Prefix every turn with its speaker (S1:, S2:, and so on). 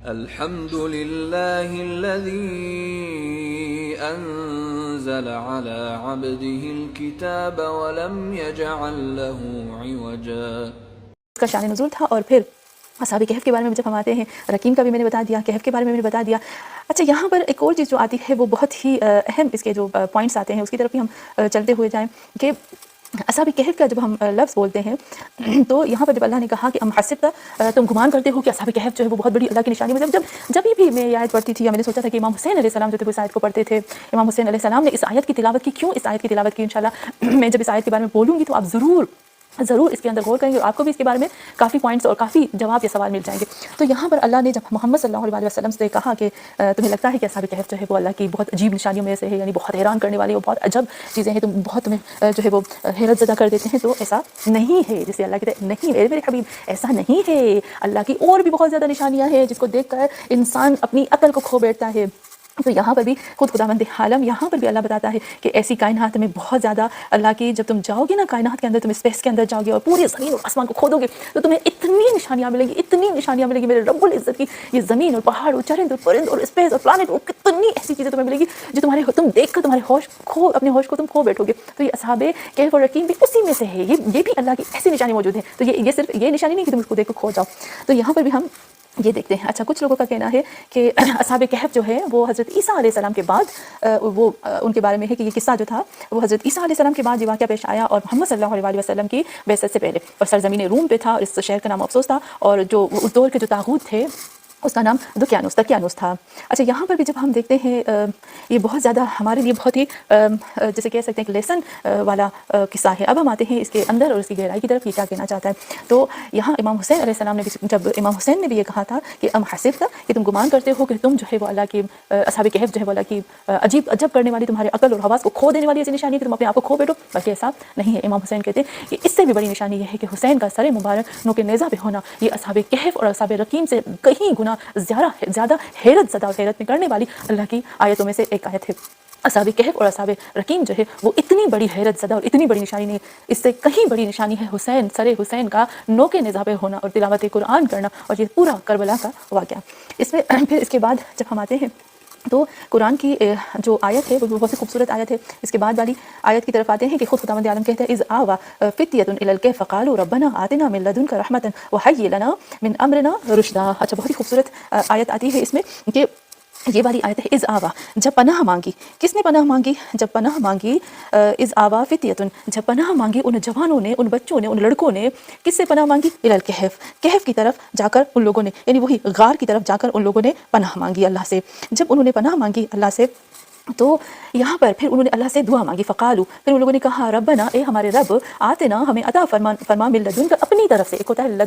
S1: الحمد لله الذي أنزل على عبده الكتاب ولم يجعل له عوجا.
S2: اس کا شان نزول تھا. اور پھر اصحاب کہف کے بارے میں جب ہم آتے ہیں، رقیم کا بھی میں نے بتا دیا، کہف کے بارے میں نے بتا دیا. اچھا، یہاں پر ایک اور چیز جو آتی ہے وہ بہت ہی اہم اس کے جو پوائنٹس آتے ہیں اس کی طرف بھی ہم چلتے ہوئے جائیں کہ اصحاب کہف کا جب ہم لفظ بولتے ہیں تو یہاں پر جب اللہ نے کہا کہ ام حسبت، تم گمان کرتے ہو کہ اصحاب کہف جو ہے وہ بہت بڑی اللہ کی نشانی. مطلب جب بھی میں یہ آیت پڑھتی تھی یا میں نے سوچا تھا کہ امام حسین علیہ السلام جو تھے وہ اس آیت کو پڑھتے تھے، امام حسین علیہ السلام نے اس آیت کی تلاوت کی. کیوں اس آیت کی تلاوت کی؟ انشاءاللہ میں جب اس آیت کے بارے میں بولوں گی تو آپ ضرور اس کے اندر غور کریں گے اور آپ کو بھی اس کے بارے میں کافی پوائنٹس اور کافی جواب یا سوال مل جائیں گے. تو یہاں پر اللہ نے جب محمد صلی اللہ علیہ وسلم سے کہا کہ تمہیں لگتا ہے کہ اصحاب کہف جو ہے وہ اللہ کی بہت عجیب نشانیوں میں سے ہے، یعنی بہت حیران کرنے والی اور بہت عجب چیزیں ہیں، بہت تمہیں جو ہے وہ حیرت زدہ کر دیتے ہیں، تو ایسا نہیں ہے. جسے اللہ کہتے ہیں نہیں ہے میرے حبیب، ایسا نہیں ہے. اللہ کی اور بھی بہت زیادہ نشانیاں ہیں جس کو دیکھ کر انسان اپنی عقل کو کھو بیٹھتا ہے. تو یہاں پر بھی خود خداوند عالم یہاں پر بھی اللہ بتاتا ہے کہ ایسی کائنات میں بہت زیادہ اللہ کی، جب تم جاؤ گے نا کائنات کے اندر، تم اسپیس کے اندر جاؤ گے اور پوری زمین اور آسمان کو کھودو گے تو تمہیں اتنی نشانیاں ملیں گی، اتنی نشانیاں ملیں گی میرے رب العزت کی. یہ زمین اور پہاڑ اور چرند اور پرند اور اسپیس اور پلانٹ اور کتنی ایسی چیزیں تمہیں ملیں گی جو تم دیکھ کر تمہارے اپنے ہوش کو تم کھو بیٹھو گے. تو یہ اصحاب کہف اور رقیم بھی اسی میں سے ہے. یہ بھی اللہ کی ایسی نشانی موجود ہے. تو یہ صرف یہ نشانی نہیں کہ تم اس کو دیکھ کر کھو جاؤ. تو یہاں پر بھی ہم یہ دیکھتے ہیں. اچھا، کچھ لوگوں کا کہنا ہے کہ اصحاب کہف جو ہے وہ حضرت عیسیٰ علیہ السلام کے بعد وہ ان کے بارے میں ہے کہ یہ قصہ جو تھا وہ حضرت عیسیٰ علیہ السلام کے بعد یہ واقعہ پیش آیا اور محمد صلی اللہ علیہ وسلم کی بعثت سے پہلے، اور سرزمین روم پہ تھا اور اس شہر کا نام افسوس تھا، اور جو اس دور کے جو طاغوت تھے اس کا نام دقیانوس تھا. اچھا، یہاں پر بھی جب ہم دیکھتے ہیں یہ بہت زیادہ ہمارے لیے بہت ہی جیسے کہہ سکتے ہیں کہ لیسن والا قصہ ہے. اب ہم آتے ہیں اس کے اندر اور اس کی گہرائی کی طرف. یہ کیا کہنا چاہتا ہے؟ تو یہاں امام حسین علیہ السلام نے جب امام حسین نے بھی یہ کہا تھا کہ ام حسبت، کہ تم گمان کرتے ہو کہ تم جو ہے وہ اللہ کی اصحاب کہف جو ہے وہ اللہ کی عجب کرنے والی، تمہارے عقل اور حواس کو کھو دینے والی ایسی نشانی ہے کہ تم اپنے آپ کو کھو بیٹھو. بلکہ ایسا نہیں ہے. امام حسین کہتے ہیں کہ اس سے بھی بڑی نشانی یہ ہے کہ حسین کا سر مبارک نوک نیزہ پہ ہونا یہ اصحاب کہف اور اصحاب رقیم سے کہیں گنا زیادہ حیرت زدہ اور حیرت میں کرنے والی اللہ کی آیتوں میں سے ایک آیت ہے. اصحاب کہف اور اصحاب رقیم جو ہے وہ اتنی بڑی حیرت زدہ اور اتنی بڑی نشانی نہیں، اس سے کہیں بڑی نشانی ہے سر حسین کا نوک نیزہ پہ ہونا اور تلاوت قرآن کرنا، اور یہ پورا کربلا کا واقعہ. اس میں پھر اس کے بعد جب ہم آتے ہیں تو قرآن کی جو آیت ہے وہ بہت ہی خوبصورت آیت ہے. اس کے بعد والی آیت کی طرف آتے ہیں کہ خود خداوند عالم کہتے ہیں اذ آوا فتیۃ الی الکہف فقالوا ربنا آتنا من لدنک رحمۃ وہیئ لنا من امرنا رشدا. اچھا، بہت ہی خوبصورت آیت آتی ہے اس میں کہ یہ والی آیت ہے اذ آوا، جب پناہ مانگی. کس نے پناہ مانگی؟ جب پناہ مانگی اذ آوا فتیۃ، جب پناہ مانگی ان جوانوں نے، ان بچوں نے، ان لڑکوں نے. کس سے پناہ مانگی؟ الی الکہف، کہف کی طرف جا کر ان لوگوں نے، یعنی وہی غار کی طرف جا کر ان لوگوں نے پناہ مانگی اللہ سے. جب انہوں نے پناہ مانگی اللہ سے تو یہاں پر پھر انہوں نے اللہ سے دعا مانگی. فقالو، پھر ان لوگوں نے کہا ربنا، اے ہمارے رب، آتنا، ہمیں عطا فرما من لدنک، اپنی طرف سے. ایک ہوتا ہے